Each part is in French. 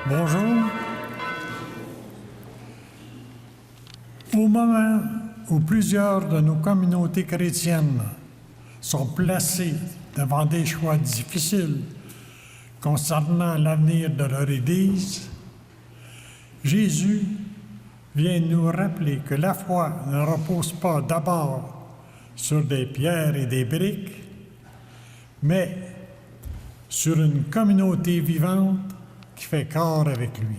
Bonjour. Au moment où plusieurs de nos communautés chrétiennes sont placées devant des choix difficiles concernant l'avenir de leur Église, Jésus vient nous rappeler que la foi ne repose pas d'abord sur des pierres et des briques, mais sur une communauté vivante qui fait corps avec lui.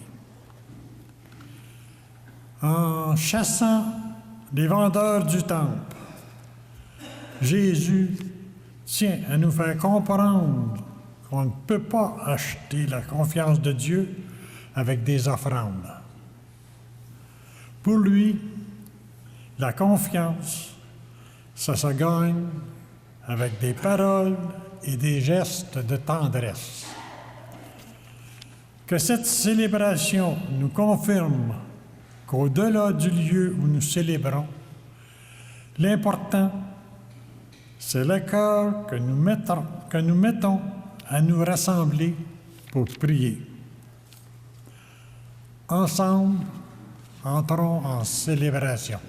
En chassant les vendeurs du temple, Jésus tient à nous faire comprendre qu'on ne peut pas acheter la confiance de Dieu avec des offrandes. Pour lui, la confiance, ça se gagne avec des paroles et des gestes de tendresse. Que cette célébration nous confirme qu'au-delà du lieu où nous célébrons, l'important, c'est le cœur que nous mettons à nous rassembler pour prier. Ensemble, entrons en célébration.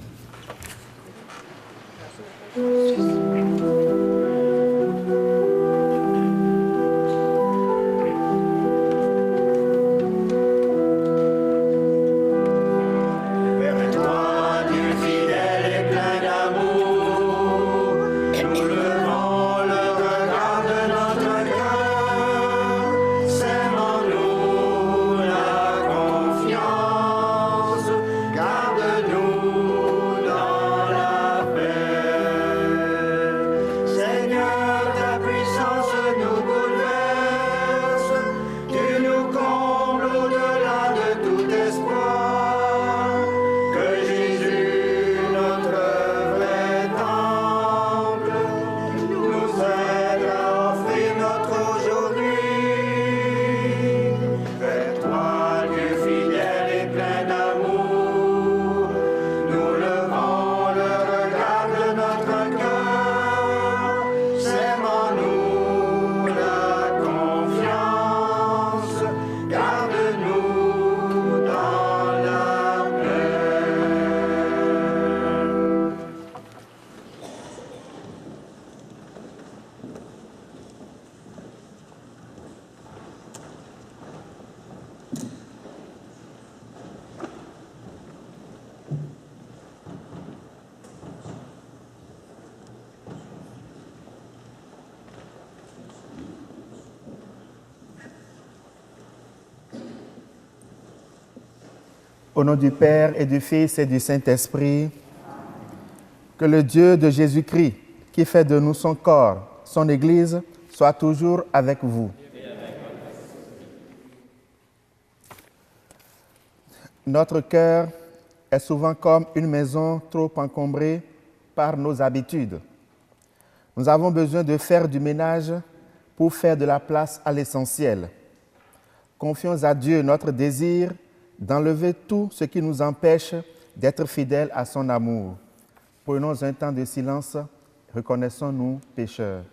Au nom du Père et du Fils et du Saint-Esprit, que le Dieu de Jésus-Christ, qui fait de nous son corps, son Église, soit toujours avec vous. Notre cœur est souvent comme une maison trop encombrée par nos habitudes. Nous avons besoin de faire du ménage pour faire de la place à l'essentiel. Confions à Dieu notre désir d'enlever tout ce qui nous empêche d'être fidèles à son amour. Prenons un temps de silence, reconnaissons-nous pécheurs.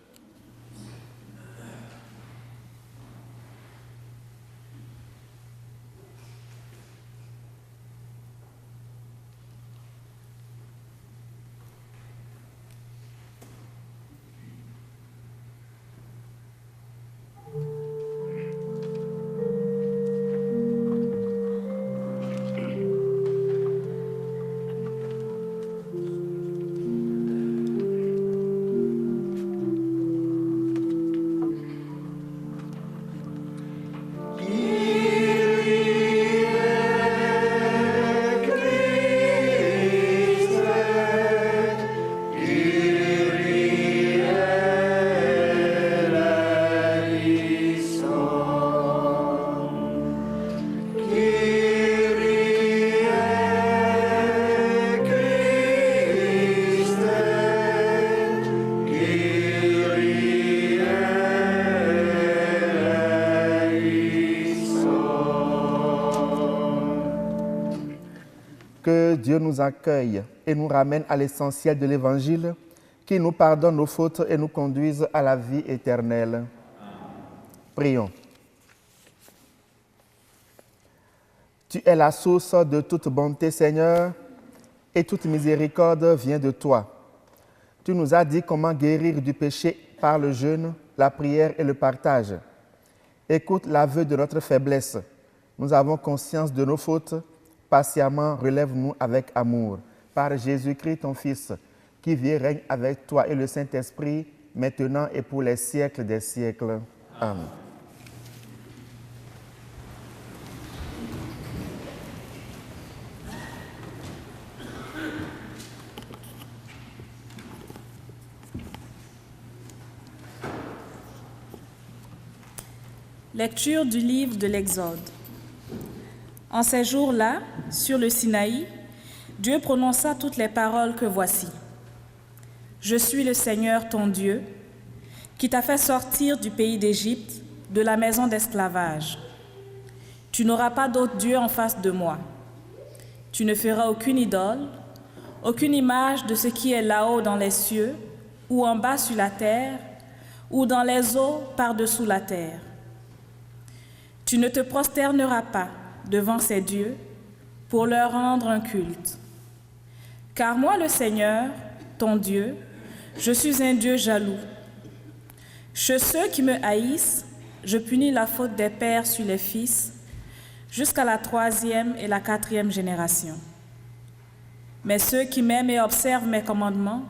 Que Dieu nous accueille et nous ramène à l'essentiel de l'Évangile, qui nous pardonne nos fautes et nous conduise à la vie éternelle. Prions. Tu es la source de toute bonté, Seigneur, et toute miséricorde vient de toi. Tu nous as dit comment guérir du péché par le jeûne, la prière et le partage. Écoute l'aveu de notre faiblesse. Nous avons conscience de nos fautes. Patiemment, relève-nous avec amour. Par Jésus-Christ, ton Fils, qui vit et règne avec toi et le Saint-Esprit, maintenant et pour les siècles des siècles. Amen. Lecture du livre de l'Exode. En ces jours-là, sur le Sinaï, Dieu prononça toutes les paroles que voici. Je suis le Seigneur ton Dieu, qui t'a fait sortir du pays d'Égypte, de la maison d'esclavage. Tu n'auras pas d'autre Dieu en face de moi. Tu ne feras aucune idole, aucune image de ce qui est là-haut dans les cieux, ou en bas sur la terre, ou dans les eaux par-dessous la terre. Tu ne te prosterneras pas devant ces dieux pour leur rendre un culte. Car moi, le Seigneur, ton Dieu, je suis un Dieu jaloux. Chez ceux qui me haïssent, je punis la faute des pères sur les fils, jusqu'à la 3e et la 4e génération. Mais ceux qui m'aiment et observent mes commandements,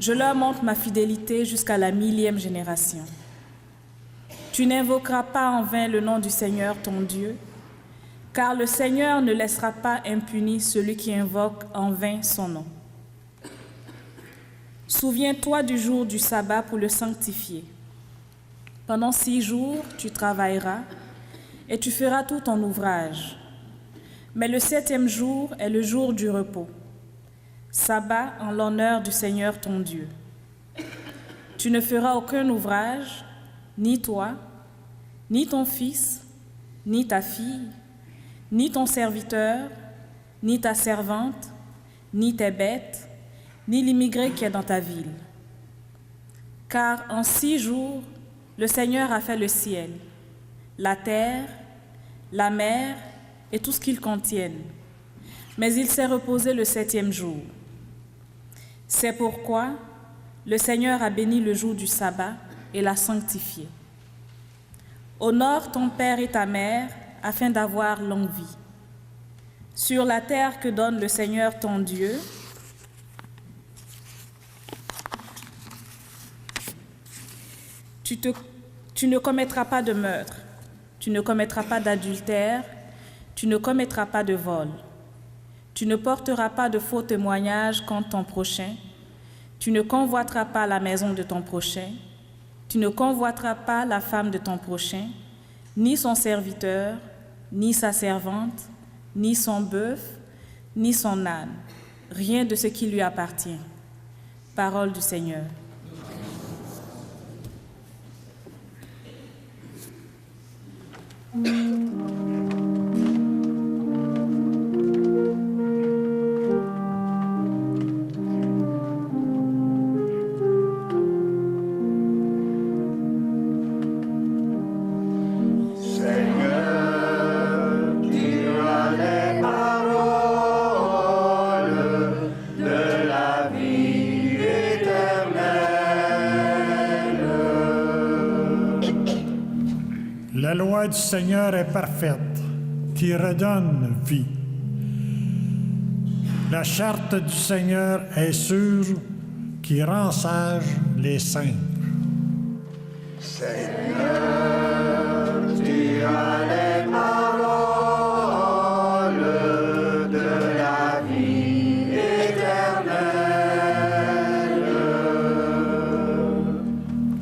je leur montre ma fidélité jusqu'à la 1000e génération. Tu n'invoqueras pas en vain le nom du Seigneur ton Dieu, car le Seigneur ne laissera pas impuni celui qui invoque en vain son nom. Souviens-toi du jour du sabbat pour le sanctifier. Pendant 6 jours, tu travailleras et tu feras tout ton ouvrage. Mais le 7e jour est le jour du repos, sabbat en l'honneur du Seigneur ton Dieu. Tu ne feras aucun ouvrage, ni toi, ni ton fils, ni ta fille, ni ton serviteur, ni ta servante, ni tes bêtes, ni l'immigré qui est dans ta ville. Car en 6 jours, le Seigneur a fait le ciel, la terre, la mer et tout ce qu'ils contiennent. Mais il s'est reposé le 7e jour. C'est pourquoi le Seigneur a béni le jour du sabbat et l'a sanctifié. Honore ton père et ta mère afin d'avoir longue vie. Sur la terre que donne le Seigneur ton Dieu, tu ne commettras pas de meurtre, tu ne commettras pas d'adultère, tu ne commettras pas de vol, tu ne porteras pas de faux témoignages contre ton prochain, tu ne convoiteras pas la maison de ton prochain, tu ne convoiteras pas la femme de ton prochain, ni son serviteur, ni sa servante, ni son bœuf, ni son âne, rien de ce qui lui appartient. Parole du Seigneur. La loi du Seigneur est parfaite, qui redonne vie. La charte du Seigneur est sûre, qui rend sages les simples. Seigneur, tu as les paroles de la vie éternelle.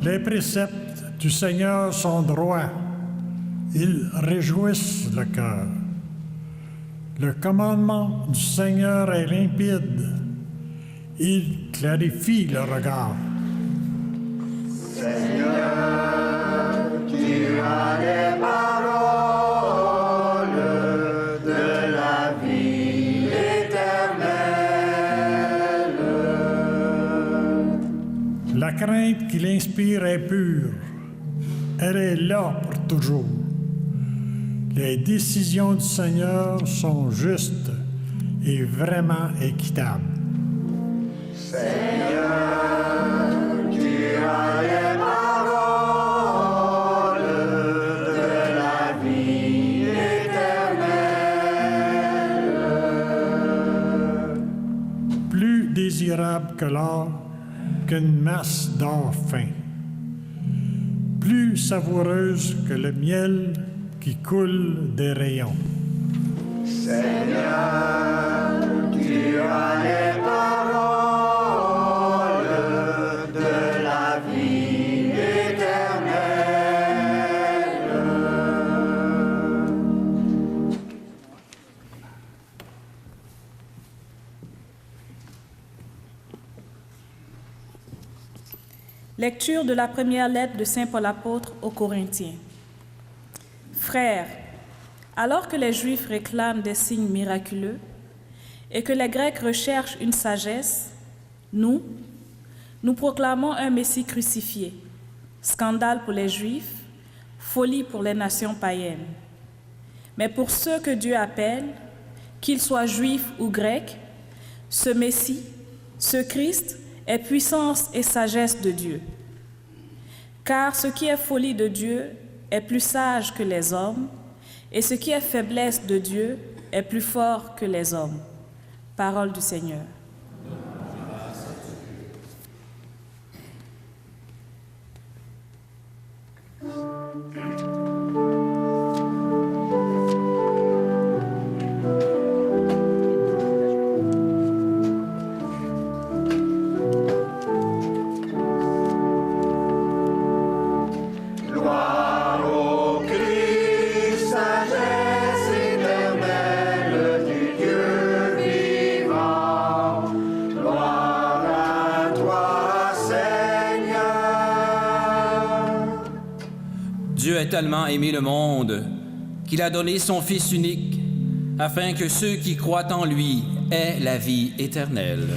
Les préceptes du Seigneur sont droits. Ils réjouissent le cœur. Le commandement du Seigneur est limpide. Il clarifie le regard. Seigneur, tu as les paroles de la vie éternelle. La crainte qu'il inspire est pure. Elle est là pour toujours. Les décisions du Seigneur sont justes et vraiment équitables. Seigneur, tu as les paroles de la vie éternelle. Plus désirable que l'or, qu'une masse d'or fin. Plus savoureuse que le miel qui coule des rayons. Seigneur, tu as les paroles de la vie éternelle. Lecture de la première lettre de Saint Paul apôtre aux Corinthiens. Frères, alors que les Juifs réclament des signes miraculeux et que les Grecs recherchent une sagesse, nous proclamons un Messie crucifié, scandale pour les Juifs, folie pour les nations païennes. Mais pour ceux que Dieu appelle, qu'ils soient Juifs ou Grecs, ce Messie, ce Christ, est puissance et sagesse de Dieu. Car ce qui est folie de Dieu est plus sage que les hommes, et ce qui est faiblesse de Dieu est plus fort que les hommes. Parole du Seigneur. Gloire au Christ, sagesse éternelle du Dieu vivant. Gloire à toi, Seigneur. Dieu a tellement aimé le monde qu'il a donné son Fils unique, afin que ceux qui croient en lui aient la vie éternelle.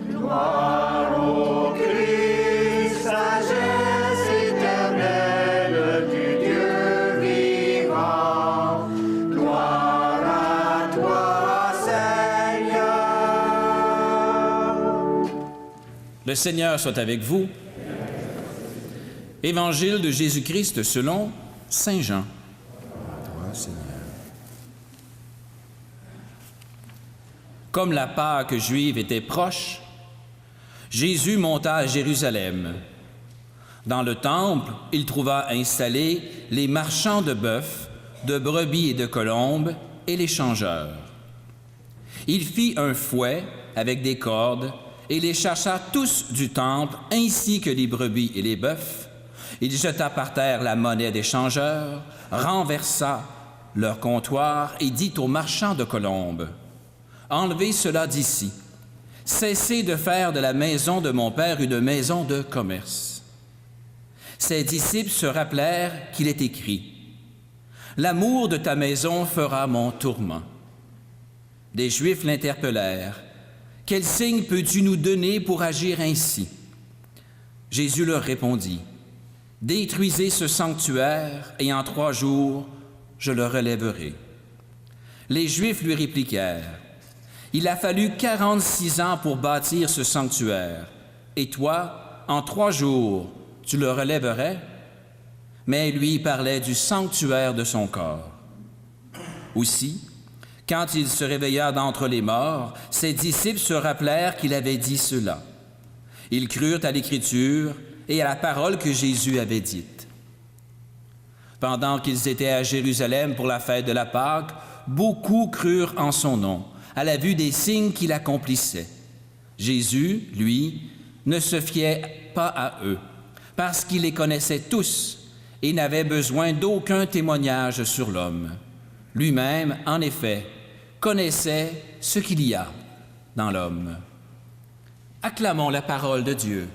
Gloire au Christ, sagesse éternelle du Dieu vivant. Gloire à toi, Seigneur. Le Seigneur soit avec vous. Évangile de Jésus-Christ selon Saint Jean. Toi, Seigneur. Comme la Pâque juive était proche, Jésus monta à Jérusalem. Dans le temple, il trouva installés les marchands de bœufs, de brebis et de colombes, et les changeurs. Il fit un fouet avec des cordes et les chercha tous du temple, ainsi que les brebis et les bœufs. Il jeta par terre la monnaie des changeurs, renversa leur comptoir et dit aux marchands de colombes, « Enlevez cela d'ici. Cessez de faire de la maison de mon Père une maison de commerce. » Ses disciples se rappelèrent qu'il est écrit, « L'amour de ta maison fera mon tourment. » Des Juifs l'interpellèrent, « Quel signe peux-tu nous donner pour agir ainsi? » Jésus leur répondit, « Détruisez ce sanctuaire, et en 3 jours, je le relèverai. » Les Juifs lui répliquèrent, « Il a fallu 46 ans pour bâtir ce sanctuaire, et toi, en 3 jours, tu le relèverais? » Mais lui parlait du sanctuaire de son corps. Aussi, quand il se réveilla d'entre les morts, ses disciples se rappelèrent qu'il avait dit cela. Ils crurent à l'Écriture et à la parole que Jésus avait dite. Pendant qu'ils étaient à Jérusalem pour la fête de la Pâque, beaucoup crurent en son nom, à la vue des signes qu'il accomplissait. Jésus, lui, ne se fiait pas à eux, parce qu'il les connaissait tous et n'avait besoin d'aucun témoignage sur l'homme. Lui-même, en effet, connaissait ce qu'il y a dans l'homme. Acclamons la parole de Dieu.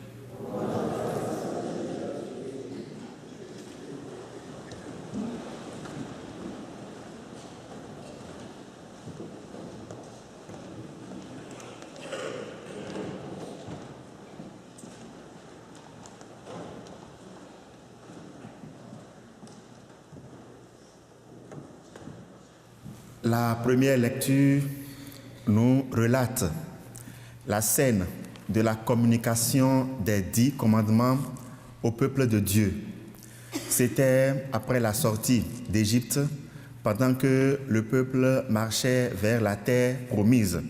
La première lecture nous relate la scène de la communication des 10 commandements au peuple de Dieu. C'était après la sortie d'Égypte, pendant que le peuple marchait vers la terre promise.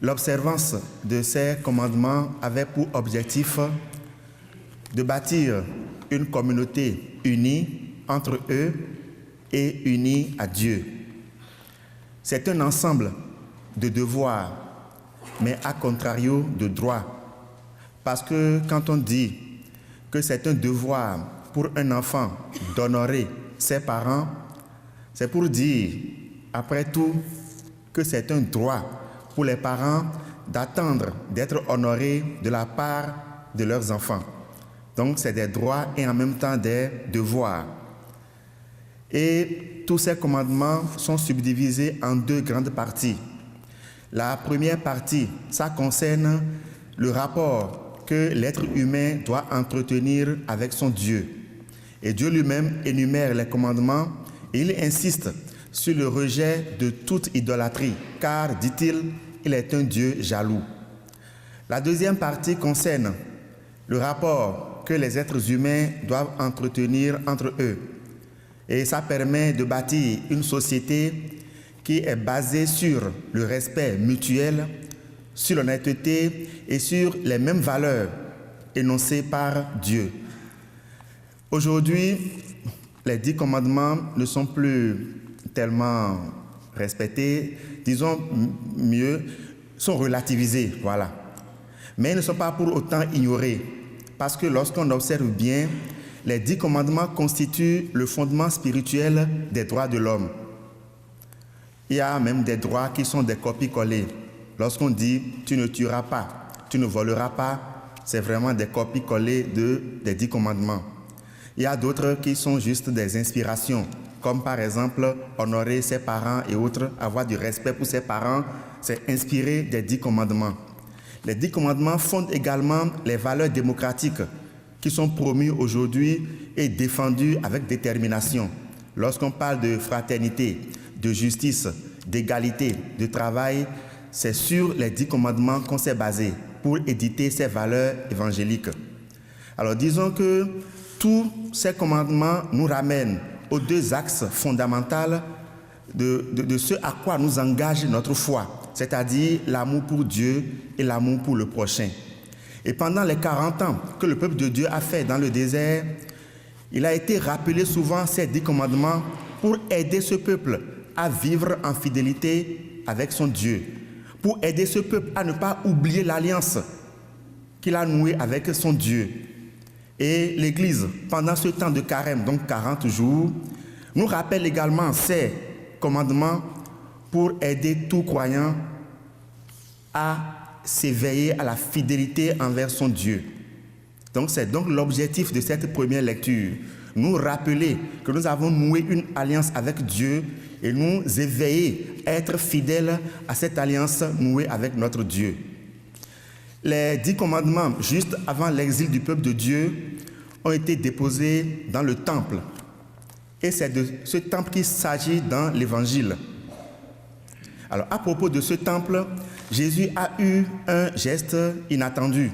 L'observance de ces commandements avait pour objectif de bâtir une communauté unie entre eux et unie à Dieu. C'est un ensemble de devoirs, mais à contrario de droits. Parce que quand on dit que c'est un devoir pour un enfant d'honorer ses parents, c'est pour dire, après tout, que c'est un droit pour les parents d'attendre d'être honorés de la part de leurs enfants. Donc, c'est des droits et en même temps des devoirs. Et tous ces commandements sont subdivisés en 2 grandes parties. La première partie, ça concerne le rapport que l'être humain doit entretenir avec son Dieu. Et Dieu lui-même énumère les commandements et il insiste sur le rejet de toute idolâtrie, car, dit-il, il est un Dieu jaloux. La deuxième partie concerne le rapport que les êtres humains doivent entretenir entre eux. Et ça permet de bâtir une société qui est basée sur le respect mutuel, sur l'honnêteté et sur les mêmes valeurs énoncées par Dieu. Aujourd'hui, les 10 commandements ne sont plus tellement respectés, disons mieux, sont relativisés, voilà. Mais ils ne sont pas pour autant ignorés, parce que lorsqu'on observe bien, les 10 commandements constituent le fondement spirituel des droits de l'homme. Il y a même des droits qui sont des copies-collées. Lorsqu'on dit « tu ne tueras pas »,« tu ne voleras pas », c'est vraiment des copies-collées des 10 commandements. Il y a d'autres qui sont juste des inspirations, comme par exemple honorer ses parents et autres, avoir du respect pour ses parents, c'est inspiré des 10 commandements. Les 10 commandements fondent également les valeurs démocratiques qui sont promues aujourd'hui et défendues avec détermination. Lorsqu'on parle de fraternité, de justice, d'égalité, de travail, c'est sur les 10 commandements qu'on s'est basé pour éditer ces valeurs évangéliques. Alors disons que tous ces commandements nous ramènent aux 2 axes fondamentaux de ce à quoi nous engage notre foi, c'est-à-dire l'amour pour Dieu et l'amour pour le prochain. Et pendant les 40 ans que le peuple de Dieu a fait dans le désert, il a été rappelé souvent ces 10 commandements pour aider ce peuple à vivre en fidélité avec son Dieu, pour aider ce peuple à ne pas oublier l'alliance qu'il a nouée avec son Dieu. Et l'Église, pendant ce temps de carême, donc 40 jours, nous rappelle également ces commandements pour aider tout croyant à s'éveiller à la fidélité envers son Dieu. Donc c'est donc l'objectif de cette première lecture, nous rappeler que nous avons noué une alliance avec Dieu et nous éveiller à être fidèles à cette alliance nouée avec notre Dieu. Les 10 commandements, juste avant l'exil du peuple de Dieu, ont été déposés dans le temple. Et c'est de ce temple qu'il s'agit dans l'Évangile. Alors, à propos de ce temple, Jésus a eu un geste inattendu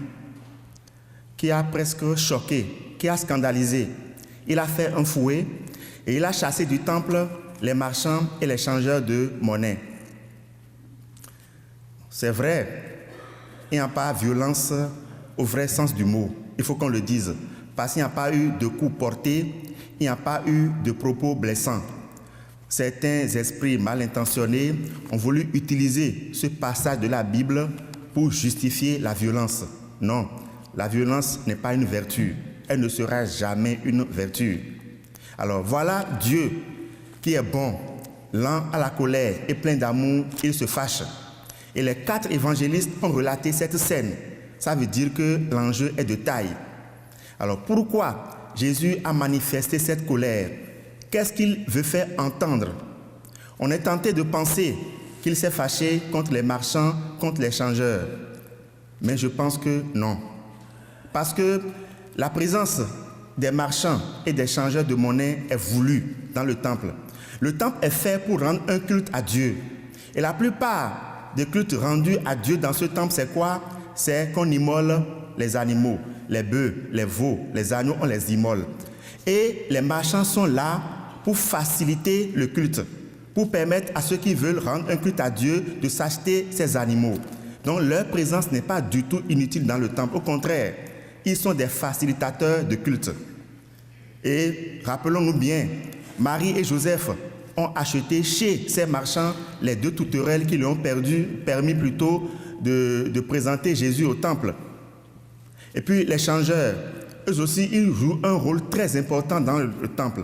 qui a presque choqué, qui a scandalisé. Il a fait un fouet et il a chassé du temple les marchands et les changeurs de monnaie. C'est vrai, il n'y a pas de violence au vrai sens du mot. Il faut qu'on le dise. Parce qu'il n'y a pas eu de coups portés, il n'y a pas eu de propos blessants. Certains esprits mal intentionnés ont voulu utiliser ce passage de la Bible pour justifier la violence. Non, la violence n'est pas une vertu. Elle ne sera jamais une vertu. Alors voilà Dieu qui est bon, lent à la colère et plein d'amour, il se fâche. Et les 4 évangélistes ont relaté cette scène. Ça veut dire que l'enjeu est de taille. Alors pourquoi Jésus a manifesté cette colère? Qu'est-ce qu'il veut faire entendre? On est tenté de penser qu'il s'est fâché contre les marchands, contre les changeurs. Mais je pense que non. Parce que la présence des marchands et des changeurs de monnaie est voulu dans le temple. Le temple est fait pour rendre un culte à Dieu. Et la plupart des cultes rendus à Dieu dans ce temple, c'est quoi? C'est qu'on immole les animaux, les bœufs, les veaux, les agneaux, on les immole. Et les marchands sont là pour faciliter le culte, pour permettre à ceux qui veulent rendre un culte à Dieu de s'acheter ces animaux. Donc leur présence n'est pas du tout inutile dans le temple. Au contraire, ils sont des facilitateurs de culte. Et rappelons-nous bien, Marie et Joseph ont acheté chez ces marchands les 2 tourterelles qui lui ont permis plutôt de présenter Jésus au temple. Et puis les changeurs, eux aussi, ils jouent un rôle très important dans le temple.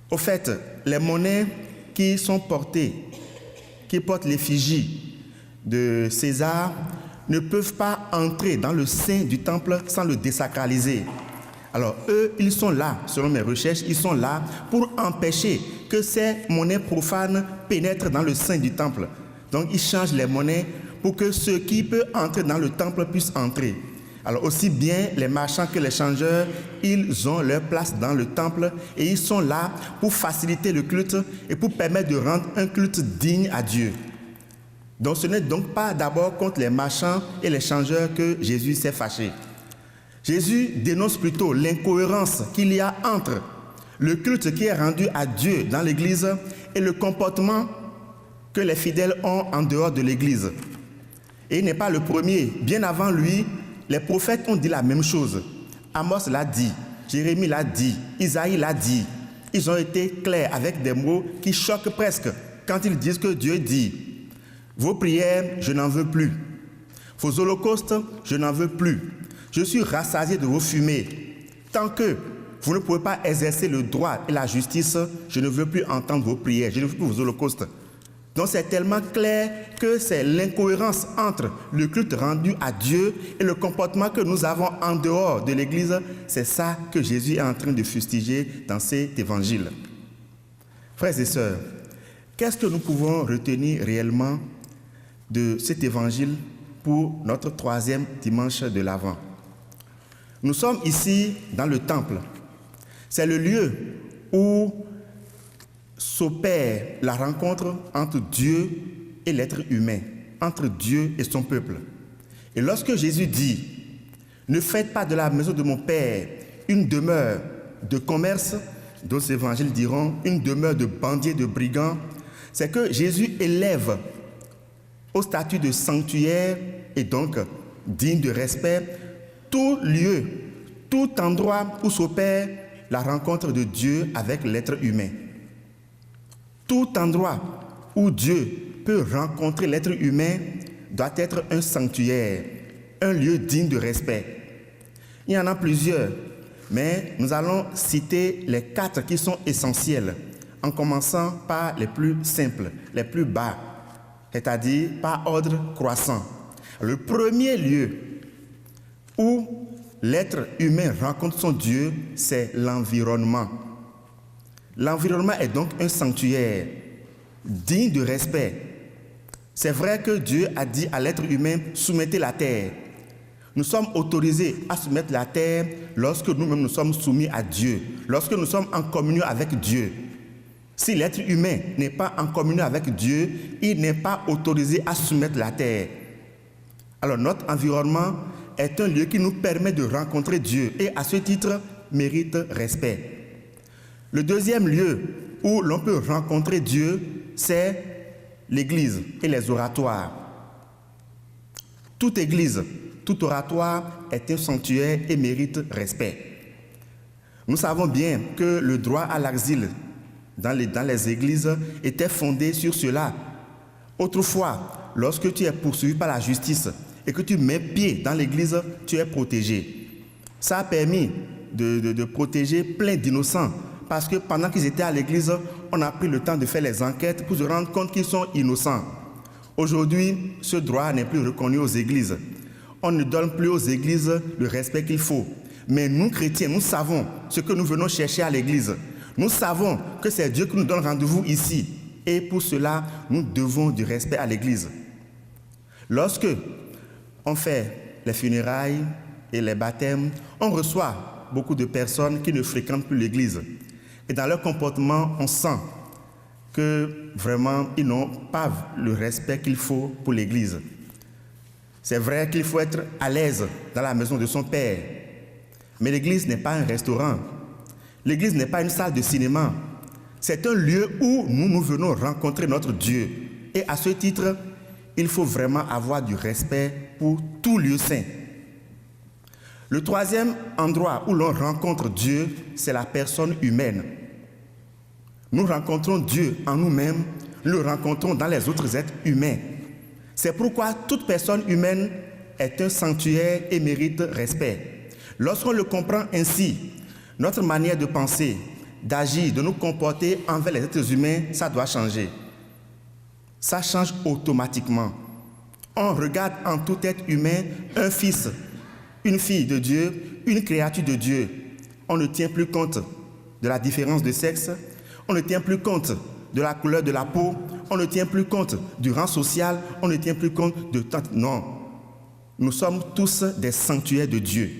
Au fait, les monnaies qui sont portées, qui portent l'effigie de César, ne peuvent pas entrer dans le sein du temple sans le désacraliser. Alors eux, ils sont là, selon mes recherches, ils sont là pour empêcher que ces monnaies profanes pénètrent dans le sein du temple. Donc ils changent les monnaies pour que ceux qui peuvent entrer dans le temple puissent entrer. Alors aussi bien les marchands que les changeurs, ils ont leur place dans le temple et ils sont là pour faciliter le culte et pour permettre de rendre un culte digne à Dieu. Donc ce n'est donc pas d'abord contre les marchands et les changeurs que Jésus s'est fâché. Jésus dénonce plutôt l'incohérence qu'il y a entre le culte qui est rendu à Dieu dans l'Église et le comportement que les fidèles ont en dehors de l'Église. Et il n'est pas le premier. Bien avant lui, les prophètes ont dit la même chose. Amos l'a dit, Jérémie l'a dit, Isaïe l'a dit. Ils ont été clairs avec des mots qui choquent presque quand ils disent que Dieu dit « Vos prières, je n'en veux plus. Vos holocaustes, je n'en veux plus. Je suis rassasié de vos fumées. Tant que vous ne pouvez pas exercer le droit et la justice, je ne veux plus entendre vos prières, je ne veux plus vos holocaustes. » Donc c'est tellement clair que c'est l'incohérence entre le culte rendu à Dieu et le comportement que nous avons en dehors de l'Église. C'est ça que Jésus est en train de fustiger dans cet évangile. Frères et sœurs, qu'est-ce que nous pouvons retenir réellement de cet évangile pour notre 3e dimanche de l'Avent? Nous sommes ici dans le temple. C'est le lieu où s'opère la rencontre entre Dieu et l'être humain, entre Dieu et son peuple. Et lorsque Jésus dit « Ne faites pas de la maison de mon Père une demeure de commerce », d'autres évangiles diront « une demeure de bandiers, de brigands », c'est que Jésus élève au statut de sanctuaire et donc digne de respect tout lieu, tout endroit où s'opère la rencontre de Dieu avec l'être humain. Tout endroit où Dieu peut rencontrer l'être humain doit être un sanctuaire, un lieu digne de respect. Il y en a plusieurs, mais nous allons citer les 4 qui sont essentiels, en commençant par les plus simples, les plus bas, c'est-à-dire par ordre croissant. Le premier lieu où l'être humain rencontre son Dieu, c'est l'environnement. L'environnement est donc un sanctuaire digne de respect. C'est vrai que Dieu a dit à l'être humain « soumettez la terre ». Nous sommes autorisés à soumettre la terre lorsque nous-mêmes nous sommes soumis à Dieu, lorsque nous sommes en communion avec Dieu. Si l'être humain n'est pas en communion avec Dieu, il n'est pas autorisé à soumettre la terre. Alors notre environnement est un lieu qui nous permet de rencontrer Dieu et à ce titre mérite respect. Le deuxième lieu où l'on peut rencontrer Dieu, c'est l'église et les oratoires. Toute église, tout oratoire est un sanctuaire et mérite respect. Nous savons bien que le droit à l'asile dans les églises était fondé sur cela. Autrefois, lorsque tu es poursuivi par la justice et que tu mets pied dans l'église, tu es protégé. Ça a permis de protéger plein d'innocents parce que pendant qu'ils étaient à l'église, on a pris le temps de faire les enquêtes pour se rendre compte qu'ils sont innocents. Aujourd'hui, ce droit n'est plus reconnu aux églises. On ne donne plus aux églises le respect qu'il faut. Mais nous, chrétiens, nous savons ce que nous venons chercher à l'église. Nous savons que c'est Dieu qui nous donne rendez-vous ici. Et pour cela, nous devons du respect à l'église. Lorsque on fait les funérailles et les baptêmes, on reçoit beaucoup de personnes qui ne fréquentent plus l'église. Et dans leur comportement, on sent que vraiment, ils n'ont pas le respect qu'il faut pour l'église. C'est vrai qu'il faut être à l'aise dans la maison de son Père. Mais l'église n'est pas un restaurant. L'église n'est pas une salle de cinéma. C'est un lieu où nous venons rencontrer notre Dieu. Et à ce titre, il faut vraiment avoir du respect pour tout lieu saint. Le troisième endroit où l'on rencontre Dieu, c'est la personne humaine. Nous rencontrons Dieu en nous-mêmes, nous le rencontrons dans les autres êtres humains. C'est pourquoi toute personne humaine est un sanctuaire et mérite respect. Lorsqu'on le comprend ainsi, notre manière de penser, d'agir, de nous comporter envers les êtres humains, ça doit changer. Ça change automatiquement. On regarde en tout être humain un fils, une fille de Dieu, une créature de Dieu. On ne tient plus compte de la différence de sexe, on ne tient plus compte de la couleur de la peau, on ne tient plus compte du rang social, on ne tient plus compte de tant... Non, nous sommes tous des sanctuaires de Dieu.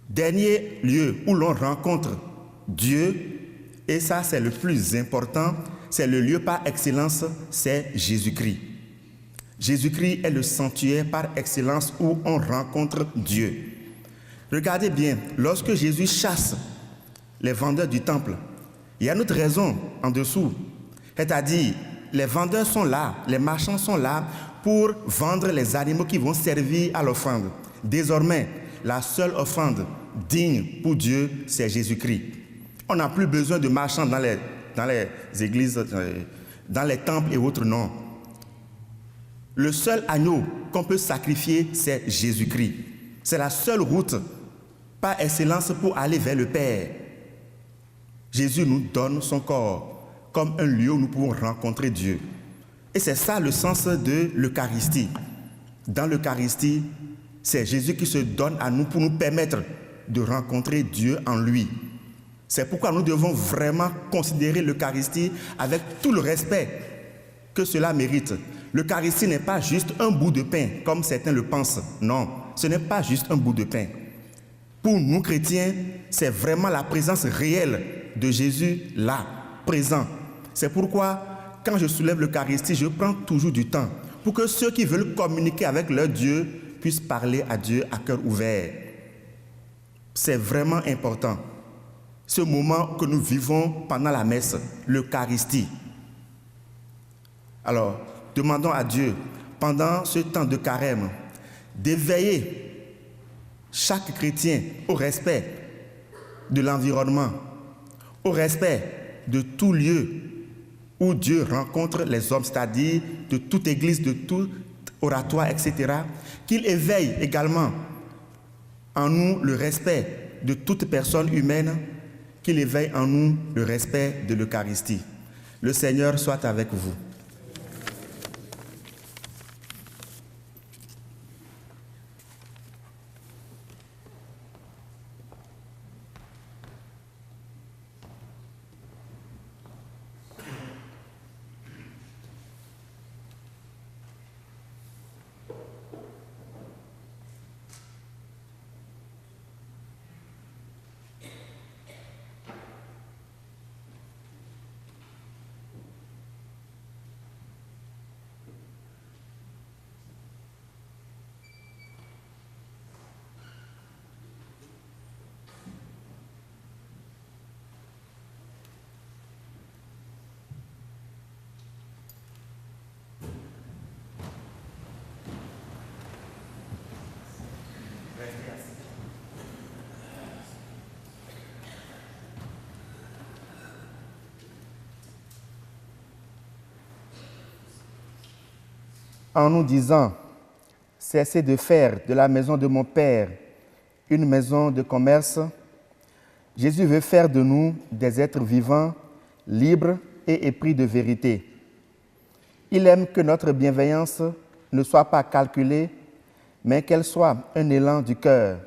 Dernier lieu où l'on rencontre Dieu, et ça c'est le plus important, c'est le lieu par excellence, c'est Jésus-Christ. Jésus-Christ est le sanctuaire par excellence où on rencontre Dieu. Regardez bien, lorsque Jésus chasse les vendeurs du temple, il y a une autre raison en dessous. C'est-à-dire, les vendeurs sont là, les marchands sont là pour vendre les animaux qui vont servir à l'offrande. Désormais, la seule offrande digne pour Dieu, c'est Jésus-Christ. On n'a plus besoin de marchands dans les églises, dans les temples et autres, non. Le seul agneau qu'on peut sacrifier, c'est Jésus-Christ. C'est la seule route par excellence pour aller vers le Père. Jésus nous donne son corps comme un lieu où nous pouvons rencontrer Dieu. Et c'est ça le sens de l'Eucharistie. Dans l'Eucharistie, c'est Jésus qui se donne à nous pour nous permettre de rencontrer Dieu en lui. C'est pourquoi nous devons vraiment considérer l'Eucharistie avec tout le respect que cela mérite. L'Eucharistie n'est pas juste un bout de pain, comme certains le pensent. Non, ce n'est pas juste un bout de pain. Pour nous chrétiens, c'est vraiment la présence réelle de Jésus là, présent. C'est pourquoi, quand je soulève l'Eucharistie, je prends toujours du temps pour que ceux qui veulent communiquer avec leur Dieu puissent parler à Dieu à cœur ouvert. C'est vraiment important. Ce moment que nous vivons pendant la messe, l'Eucharistie. Alors, demandons à Dieu, pendant ce temps de carême, d'éveiller chaque chrétien au respect de l'environnement, au respect de tout lieu où Dieu rencontre les hommes, c'est-à-dire de toute église, de tout oratoire, etc., qu'il éveille également en nous le respect de toute personne humaine, qu'il éveille en nous le respect de l'Eucharistie. Le Seigneur soit avec vous. En nous disant, cessez de faire de la maison de mon Père une maison de commerce, Jésus veut faire de nous des êtres vivants, libres et épris de vérité. Il aime que notre bienveillance ne soit pas calculée, mais qu'elle soit un élan du cœur.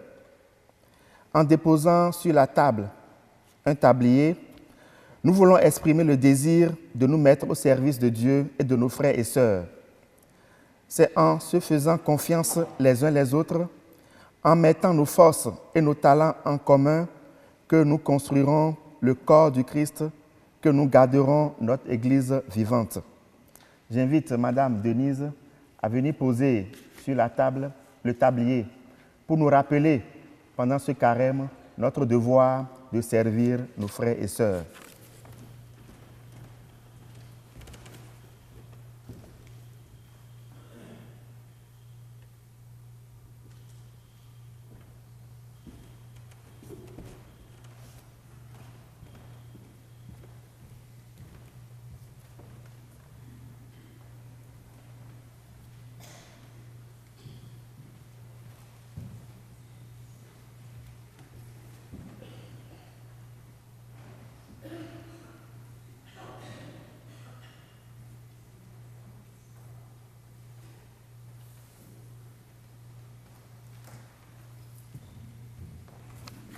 En déposant sur la table un tablier, nous voulons exprimer le désir de nous mettre au service de Dieu et de nos frères et sœurs. C'est en se faisant confiance les uns les autres, en mettant nos forces et nos talents en commun que nous construirons le corps du Christ, que nous garderons notre Église vivante. J'invite Madame Denise à venir poser sur la table le tablier pour nous rappeler pendant ce carême notre devoir de servir nos frères et sœurs.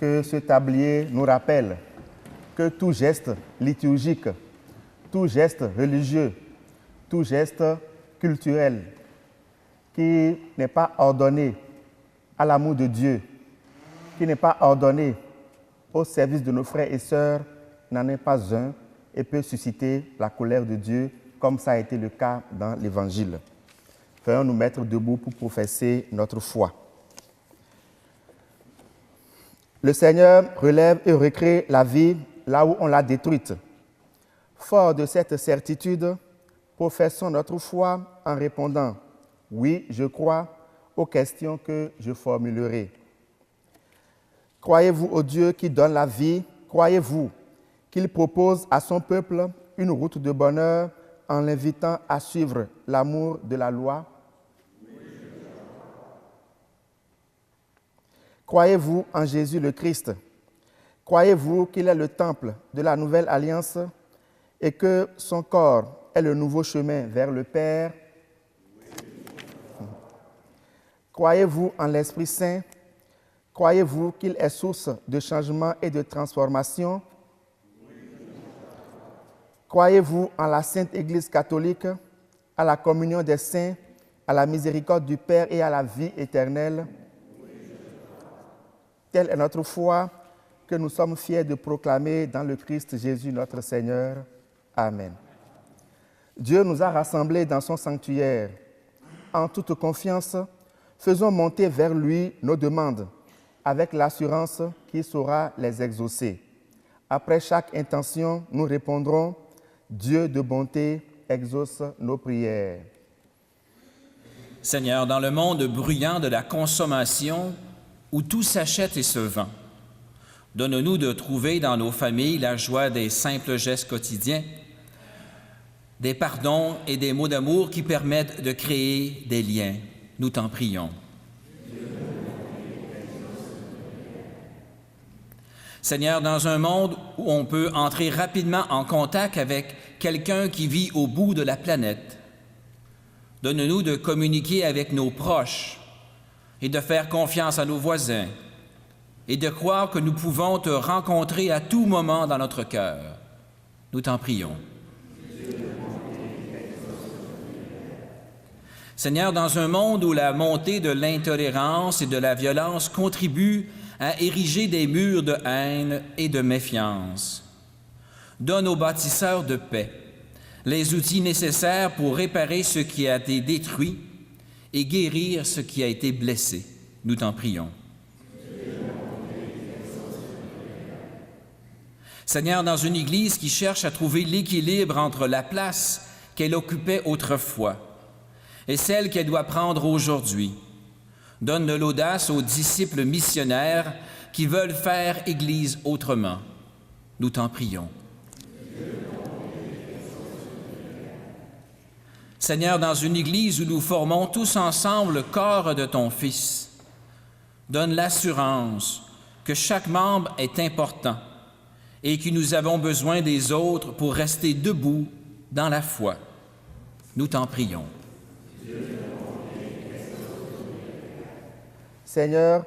Que ce tablier nous rappelle que tout geste liturgique, tout geste religieux, tout geste culturel qui n'est pas ordonné à l'amour de Dieu, qui n'est pas ordonné au service de nos frères et sœurs, n'en est pas un et peut susciter la colère de Dieu, comme ça a été le cas dans l'Évangile. Faisons nous mettre debout pour professer notre foi. Le Seigneur relève et recrée la vie là où on l'a détruite. Fort de cette certitude, professons notre foi en répondant « Oui, je crois » aux questions que je formulerai. Croyez-vous au Dieu qui donne la vie? Croyez-vous qu'il propose à son peuple une route de bonheur en l'invitant à suivre l'amour de la loi? Croyez-vous en Jésus le Christ? Croyez-vous qu'il est le temple de la nouvelle alliance et que son corps est le nouveau chemin vers le Père? Croyez-vous en l'Esprit Saint? Croyez-vous qu'il est source de changement et de transformation? Croyez-vous en la Sainte Église catholique, à la communion des saints, à la miséricorde du Père et à la vie éternelle? Telle est notre foi que nous sommes fiers de proclamer dans le Christ Jésus notre Seigneur. Amen. Dieu nous a rassemblés dans son sanctuaire. En toute confiance, faisons monter vers lui nos demandes, avec l'assurance qu'il saura les exaucer. Après chaque intention, nous répondrons « Dieu de bonté exauce nos prières ». Seigneur, dans le monde bruyant de la consommation, où tout s'achète et se vend, donne-nous de trouver dans nos familles la joie des simples gestes quotidiens, des pardons et des mots d'amour qui permettent de créer des liens. Nous t'en prions. Seigneur, dans un monde où on peut entrer rapidement en contact avec quelqu'un qui vit au bout de la planète, donne-nous de communiquer avec nos proches et de faire confiance à nos voisins et de croire que nous pouvons te rencontrer à tout moment dans notre cœur. Nous t'en prions. Seigneur, dans un monde où la montée de l'intolérance et de la violence contribue à ériger des murs de haine et de méfiance, donne aux bâtisseurs de paix les outils nécessaires pour réparer ce qui a été détruit et guérir ce qui a été blessé. Nous t'en prions. Seigneur, dans une Église qui cherche à trouver l'équilibre entre la place qu'elle occupait autrefois et celle qu'elle doit prendre aujourd'hui, donne de l'audace aux disciples missionnaires qui veulent faire Église autrement. Nous t'en prions. Seigneur, dans une Église où nous formons tous ensemble le corps de ton Fils, donne l'assurance que chaque membre est important et que nous avons besoin des autres pour rester debout dans la foi. Nous t'en prions. Seigneur,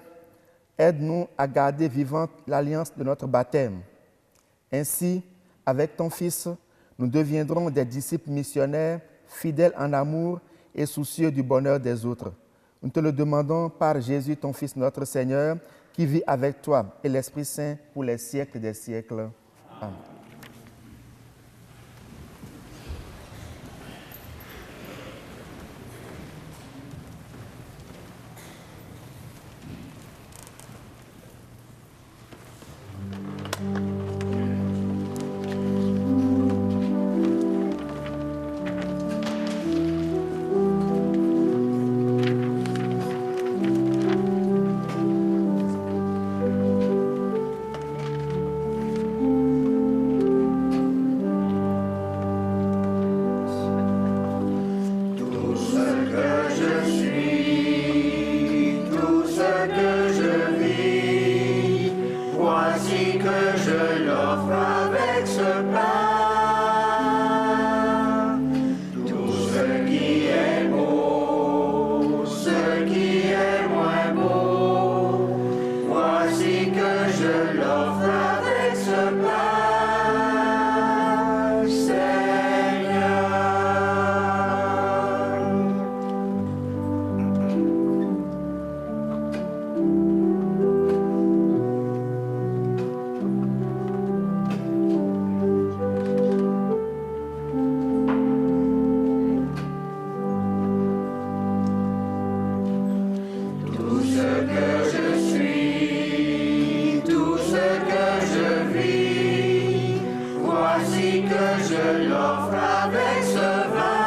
aide-nous à garder vivante l'alliance de notre baptême. Ainsi, avec ton Fils, nous deviendrons des disciples missionnaires, fidèles en amour et soucieux du bonheur des autres. Nous te le demandons par Jésus, ton Fils, notre Seigneur, qui vit avec toi et l'Esprit Saint pour les siècles des siècles. Amen. Tout ce que je suis, tout ce que je vis, voici que je l'offre avec ce pain. Tout ce qui est beau, ce qui est moins beau, voici que je l'offre avec ce pain. Seigneur. Tout ce que je suis, tout ce que je vis, voici que je l'offre avec ce vin.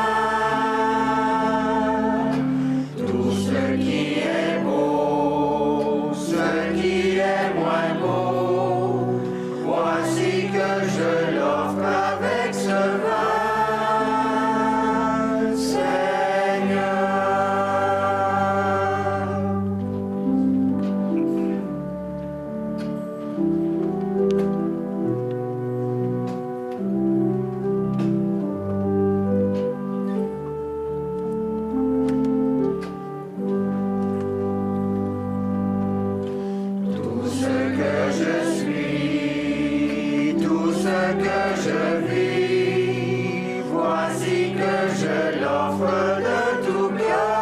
Tout ce qui est beau, ce qui est moins beau, voici que je l'offre avec ce vin. Seigneur. Tout ce que je suis, tout ce que je vis, voici que je l'offre de tout cœur.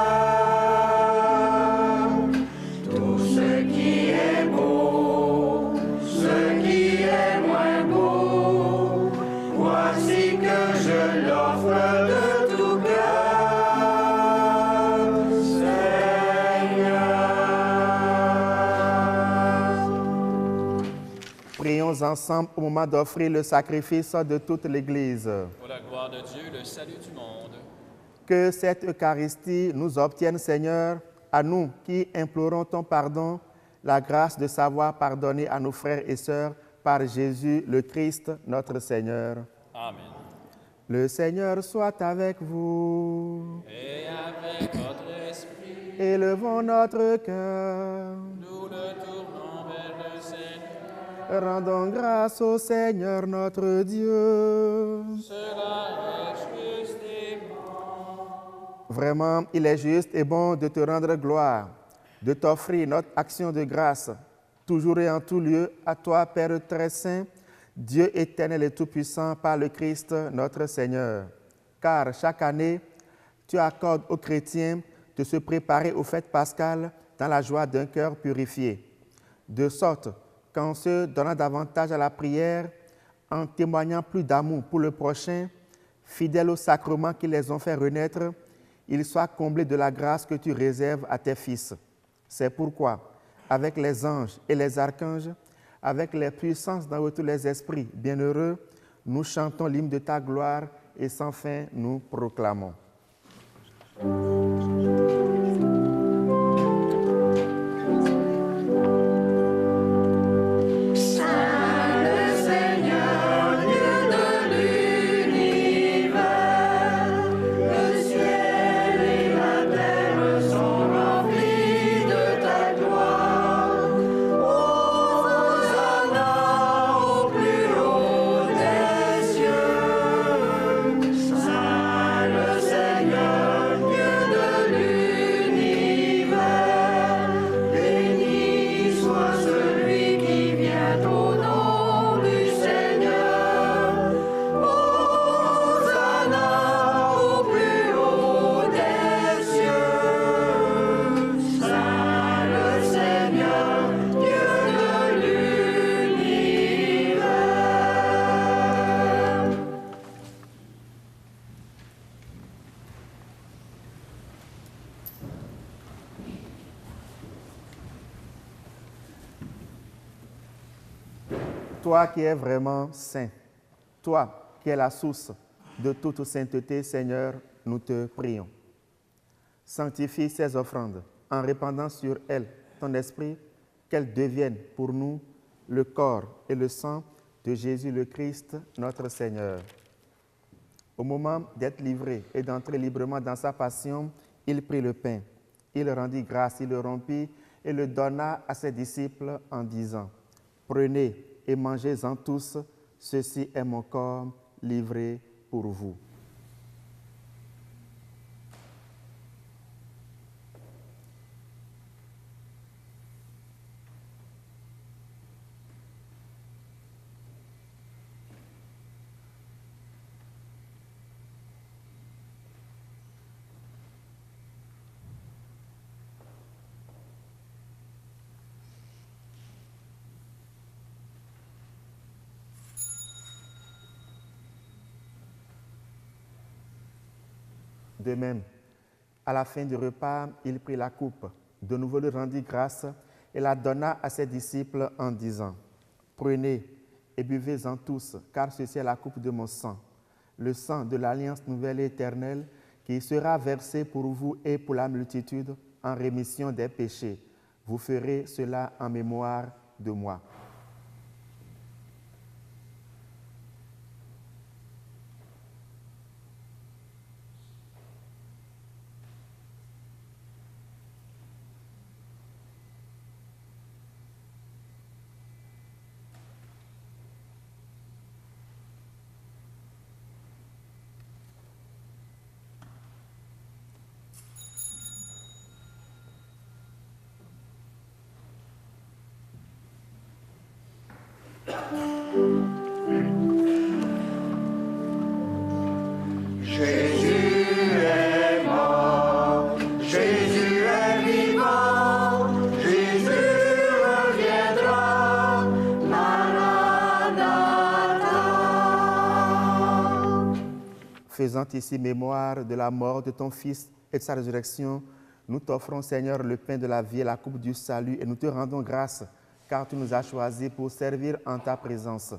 Tout ce qui est beau, ce qui est moins beau, voici que je l'offre de tout cœur. Seigneur. Prions ensemble au moment d'offrir le sacrifice de toute l'Église. Pour la gloire de Dieu, le salut du monde. Que cette Eucharistie nous obtienne, Seigneur, à nous qui implorons ton pardon, la grâce de savoir pardonner à nos frères et sœurs par Jésus le Christ, notre Seigneur. Amen. Le Seigneur soit avec vous. Et avec votre esprit, Élevons notre cœur. nous le tournons vers le Seigneur. Rendons grâce au Seigneur notre Dieu. Cela est juste et bon. Vraiment, il est juste et bon de te rendre gloire, de t'offrir notre action de grâce, toujours et en tout lieu, à toi, Père très saint, Dieu éternel et tout-puissant, par le Christ notre Seigneur. Car chaque année, tu accordes aux chrétiens de se préparer aux fêtes pascales dans la joie d'un cœur purifié, de sorte qu'en se donnant davantage à la prière, en témoignant plus d'amour pour le prochain, fidèles aux sacrements qui les ont fait renaître, ils soient comblés de la grâce que tu réserves à tes fils. C'est pourquoi, avec les anges et les archanges, avec les puissances dans tous les esprits bienheureux, nous chantons l'hymne de ta gloire et sans fin nous proclamons. Saint le Seigneur, Dieu Toi qui es vraiment saint, toi qui es la source de toute sainteté, Seigneur, nous te prions. Sanctifie ces offrandes en répandant sur elles ton esprit, qu'elles deviennent pour nous le corps et le sang de Jésus le Christ, notre Seigneur. Au moment d'être livré et d'entrer librement dans sa passion, il prit le pain, il rendit grâce, il le rompit et le donna à ses disciples en disant, « Prenez et mangez-en tous, ceci est mon corps livré pour vous. » De même, à la fin du repas, il prit la coupe, de nouveau lui rendit grâce et la donna à ses disciples en disant, « Prenez et buvez-en tous, car ceci est la coupe de mon sang, le sang de l'alliance nouvelle et éternelle qui sera versé pour vous et pour la multitude en rémission des péchés. Vous ferez cela en mémoire de moi. » Jésus est mort, Jésus est vivant, Jésus reviendra, Maranatha. Faisant ici mémoire de la mort de ton Fils et de sa résurrection, nous t'offrons, Seigneur, le pain de la vie et la coupe du salut, et nous te rendons grâce, car tu nous as choisis pour servir en ta présence.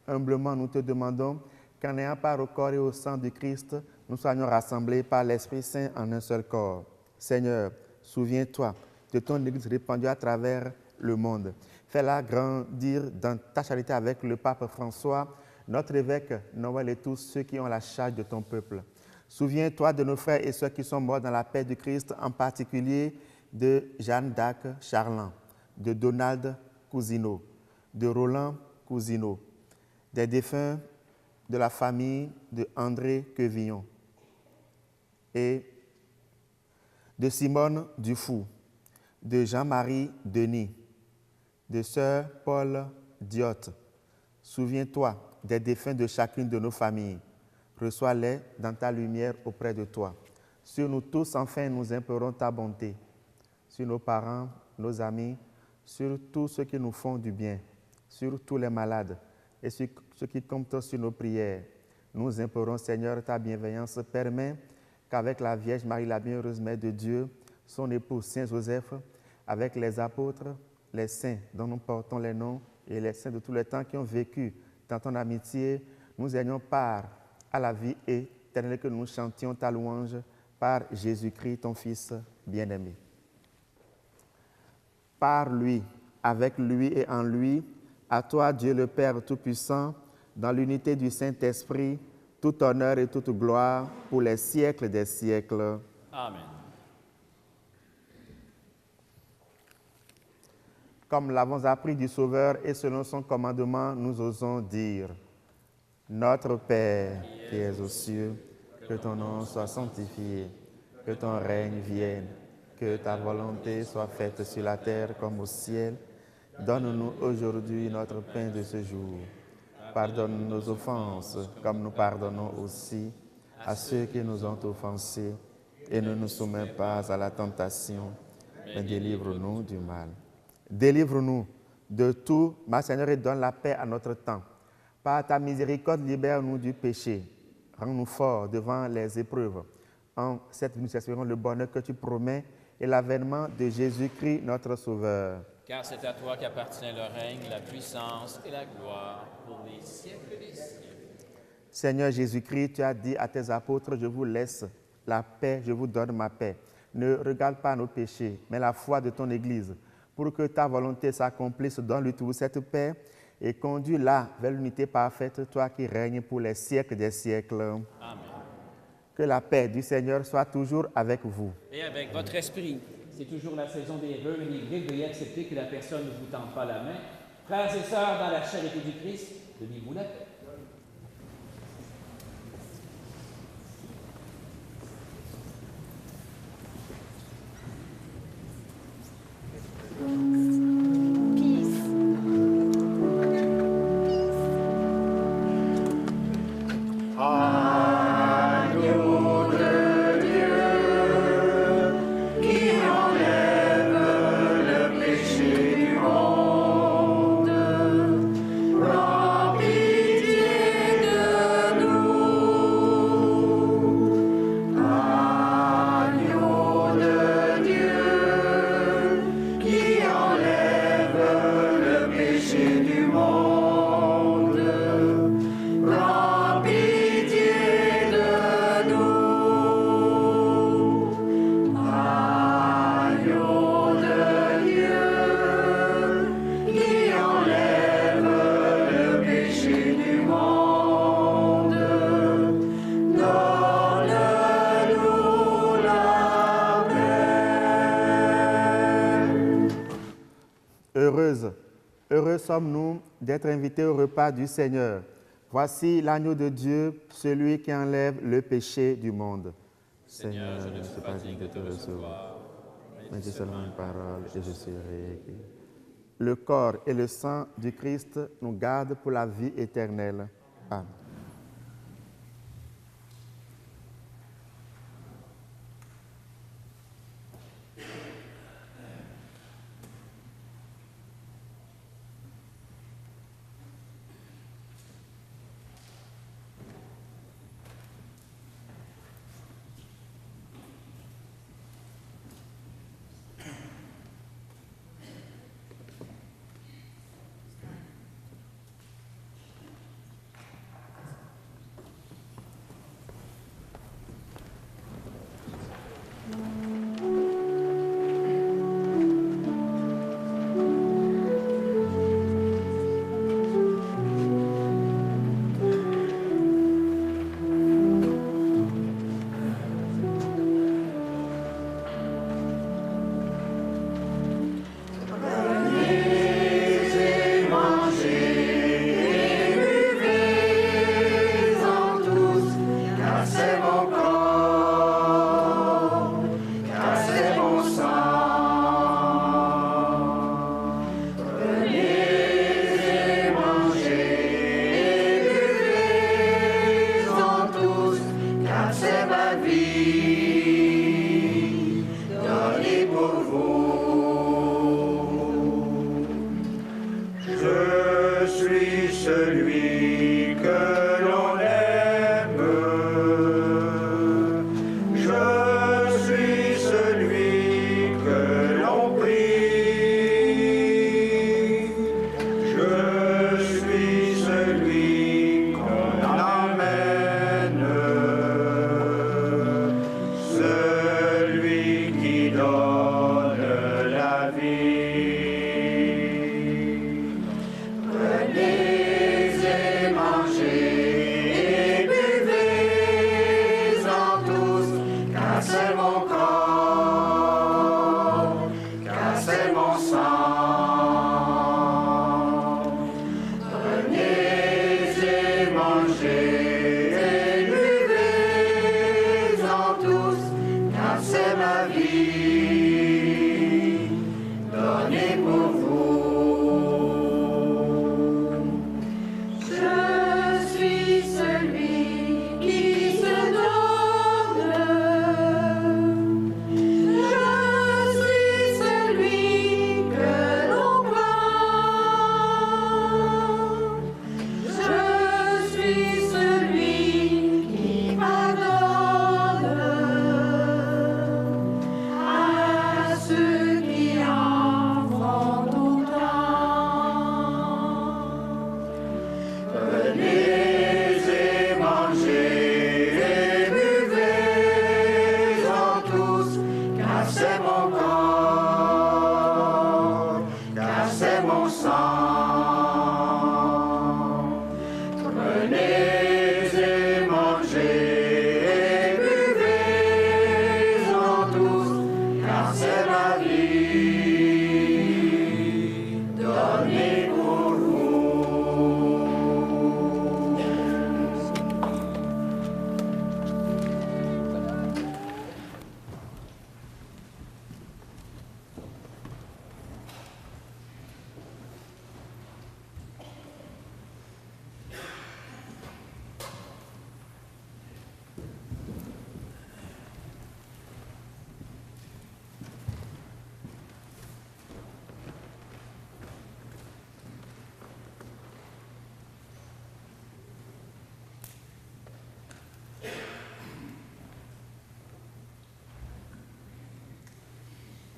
Humblement, nous te demandons qu'en ayant part au corps et au sang du Christ, nous soyons rassemblés par l'Esprit Saint en un seul corps. Seigneur, souviens-toi de ton Église répandue à travers le monde. Fais-la grandir dans ta charité avec le pape François, notre évêque Noël et tous ceux qui ont la charge de ton peuple. Souviens-toi de nos frères et sœurs qui sont morts dans la paix du Christ, en particulier de Jeanne d'Arc Charland, de Donald Cousineau, de Roland Cousineau, des défunts de la famille de André Quevillon et de Simone Dufour, de Jean-Marie Denis, de Sœur Paul Diot. Souviens-toi des défunts de chacune de nos familles. Reçois-les dans ta lumière auprès de toi. Sur nous tous, enfin, nous implorons ta bonté. Sur nos parents, nos amis, sur tous ceux qui nous font du bien, sur tous les malades et sur ceux qui comptent sur nos prières. Nous implorons, Seigneur, ta bienveillance permet qu'avec la Vierge Marie, la bienheureuse Mère de Dieu, son époux Saint Joseph, avec les apôtres, les saints dont nous portons les noms et les saints de tous les temps qui ont vécu dans ton amitié, nous ayons part à la vie éternelle, que nous chantions ta louange par Jésus-Christ, ton Fils bien-aimé. Par lui, avec lui et en lui, à toi, Dieu le Père Tout-Puissant, dans l'unité du Saint-Esprit, tout honneur et toute gloire pour les siècles des siècles. Amen. Comme l'avons appris du Sauveur et selon son commandement, nous osons dire: Notre Père qui es aux cieux, que ton nom soit sanctifié, que ton règne vienne, que ta volonté soit faite sur la terre comme au ciel. Donne-nous aujourd'hui notre pain de ce jour. Pardonne nos offenses, comme nous pardonnons aussi à ceux qui nous ont offensés. Et ne nous soumets pas à la tentation, mais délivre-nous du mal. Délivre-nous de tout, ma Seigneur, et donne la paix à notre temps. Par ta miséricorde, libère-nous du péché. Rends-nous forts devant les épreuves. En cette venue, nous espérons le bonheur que tu promets et l'avènement de Jésus-Christ, notre Sauveur. Car c'est à toi qu'appartient le règne, la puissance et la gloire pour les siècles des siècles. Seigneur Jésus-Christ, tu as dit à tes apôtres, je vous laisse la paix, je vous donne ma paix. Ne regarde pas nos péchés, mais la foi de ton Église, pour que ta volonté s'accomplisse. Donne-lui toute cette paix et conduis-la vers l'unité parfaite, toi qui règnes pour les siècles des siècles. Amen. Que la paix du Seigneur soit toujours avec vous. Et avec votre esprit. C'est toujours la saison des vœux et des griffes. Veuillez accepter que la personne ne vous tende pas la main. Frères et sœurs, dans la charité du Christ, donnez-vous la paix. Heureux sommes-nous d'être invités au repas du Seigneur. Voici l'agneau de Dieu, celui qui enlève le péché du monde. Seigneur, je ne suis pas digne de te recevoir, mais dis seulement une parole et je serai guéri. Le corps et le sang du Christ nous gardent pour la vie éternelle. Amen.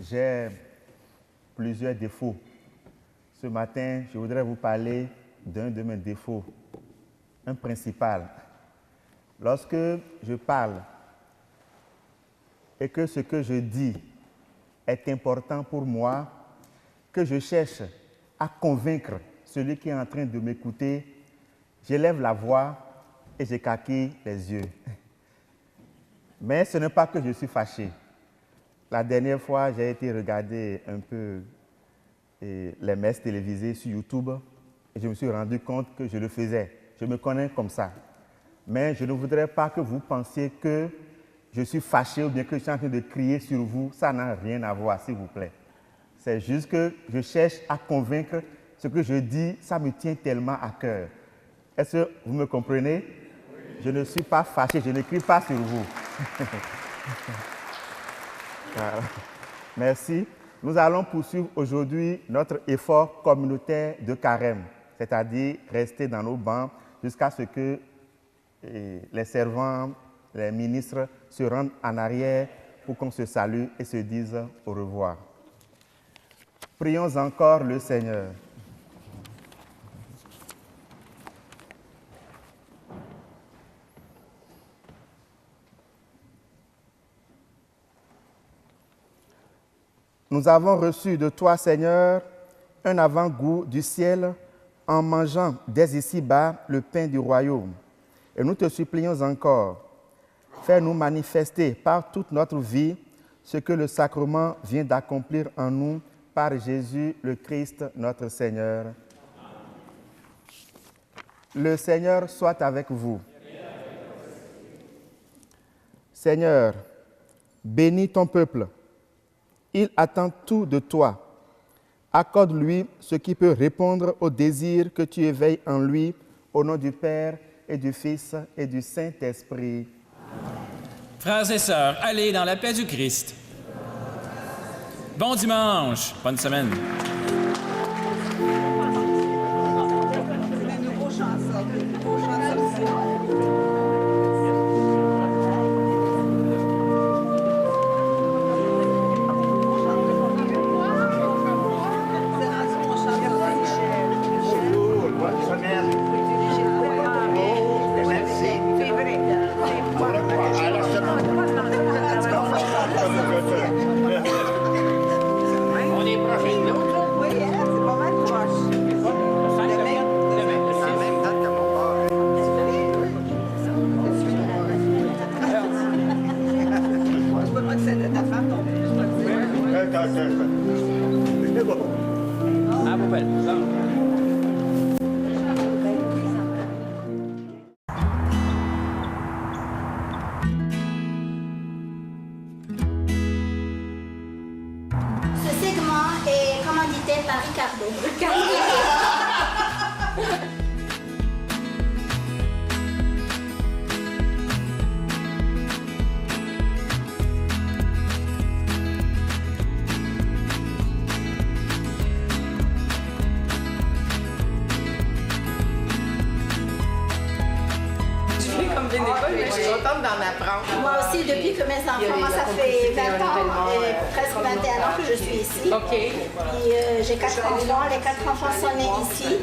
j'ai plusieurs défauts. Ce matin, je voudrais vous parler d'un de mes défauts, un principal. Lorsque je parle et que ce que je dis est important pour moi, que je cherche à convaincre celui qui est en train de m'écouter, j'élève la voix et j'écarquille les yeux. Mais ce n'est pas que je suis fâché. La dernière fois, j'ai été regarder un peu les messes télévisées sur YouTube et je me suis rendu compte que je le faisais. Je me connais comme ça. Mais je ne voudrais pas que vous pensiez que je suis fâché ou bien que je suis en train de crier sur vous. Ça n'a rien à voir, s'il vous plaît. C'est juste que je cherche à convaincre. Ce que je dis, ça me tient tellement à cœur. Est-ce que vous me comprenez? Je ne suis pas fâché, je ne crie pas sur vous. Voilà. Merci. Nous allons poursuivre aujourd'hui notre effort communautaire de carême, c'est-à-dire rester dans nos bancs jusqu'à ce que les servants, les ministres se rendent en arrière pour qu'on se salue et se dise au revoir. Prions encore le Seigneur. Nous avons reçu de toi, Seigneur, un avant-goût du ciel en mangeant dès ici-bas le pain du royaume. Et nous te supplions encore, fais-nous manifester par toute notre vie ce que le sacrement vient d'accomplir en nous par Jésus le Christ, notre Seigneur. Le Seigneur soit avec vous. Seigneur, bénis ton peuple. Il attend tout de toi. Accorde-lui ce qui peut répondre au désir que tu éveilles en lui, au nom du Père et du Fils et du Saint-Esprit. Frères et sœurs, allez dans la paix du Christ. Bon dimanche, bonne semaine. Ce segment est commandité par Ricardo. Je suis contente d'en apprendre. Moi aussi, depuis que mes enfants, moi ça fait 20 ans, presque 21 ans que je suis ici. OK. Et j'ai 4 enfants, les 4 enfants sont nés ici.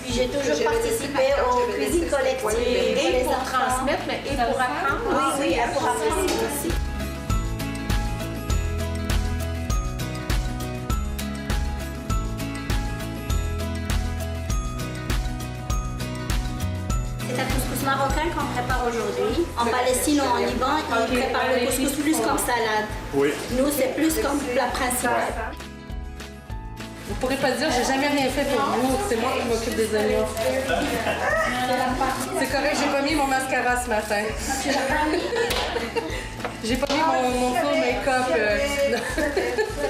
Puis j'ai toujours participé aux cuisines collectives. Et pour transmettre, mais et pour apprendre. Oui, pour apprendre aussi. C'est un couscous marocain qu'on prépare aujourd'hui. En Palestine ou en Liban, ils préparent le couscous plus comme salade. Oui. Nous, c'est plus comme plat principal. Vous ne pourrez pas dire, j'ai jamais rien fait pour vous, c'est moi qui m'occupe des oignons. C'est correct, j'ai pas mis mon mascara ce matin. J'ai pas mis mon full make-up.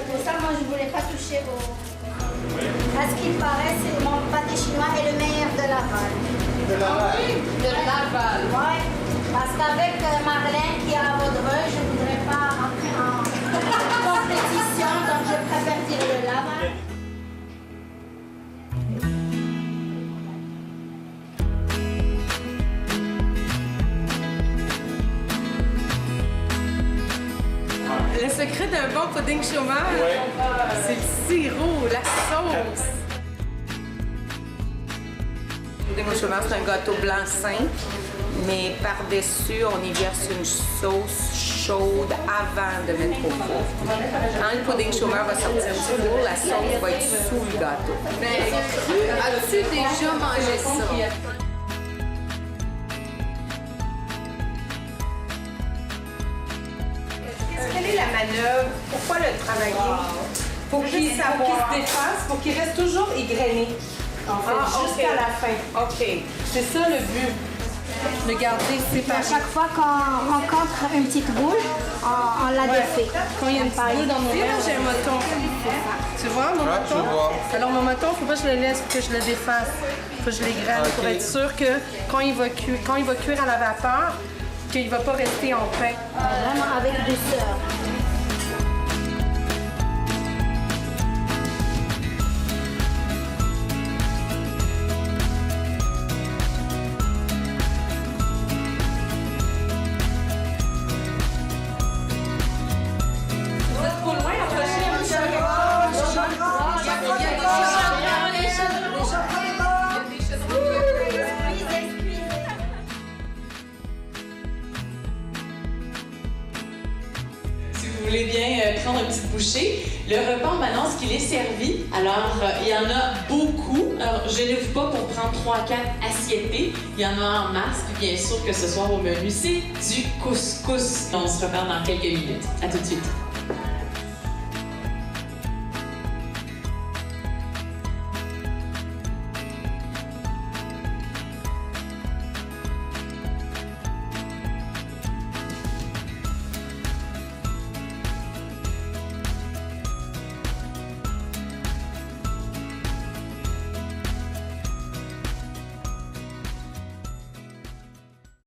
Pour ça, moi, je voulais pas toucher vos... À ce qu'il paraît, c'est mon pâté chinois est le meilleur de Laval. De Laval. Oui, parce qu'avec Marlène qui est à Vaudreuil, je ne voudrais pas rentrer en compétition, donc je préfère dire le Laval. Le secret d'un bon pudding chômage, c'est le sirop, la sauce. Le pudding au chômage, c'est un gâteau blanc simple, mais par-dessus, on y verse une sauce chaude avant de mettre au four. Quand le pudding chômage va sortir du four, la sauce va être sous le gâteau. As-tu déjà mangé ça? Quelle est la manœuvre? Pourquoi le travailler? Pour qu'il se défasse, pour qu'il reste toujours égrené. En fait, jusqu'à la fin. OK. C'est ça le but. De garder séparé. À chaque fois qu'on rencontre une petite boule, on la défait. Quand il y a une petite boule dans mon verre, j'ai un moton. Tu vois mon moton? Je vois. Alors mon moton, il ne faut pas que je le laisse, que je le défasse. Il faut que je l'égrène pour être sûr que quand il va cuire à la vapeur, qu'il ne va pas rester en pain. Vraiment avec douceur. Si vous voulez bien prendre une petite bouchée, le repas en m'annonce qu'il est servi. Alors, il y en a beaucoup. Alors, je ne vous pas pour prendre 3-4 assiettées. Il y en a en masse. Puis bien sûr que ce soir au menu, c'est du couscous. On se reparle dans quelques minutes. À tout de suite.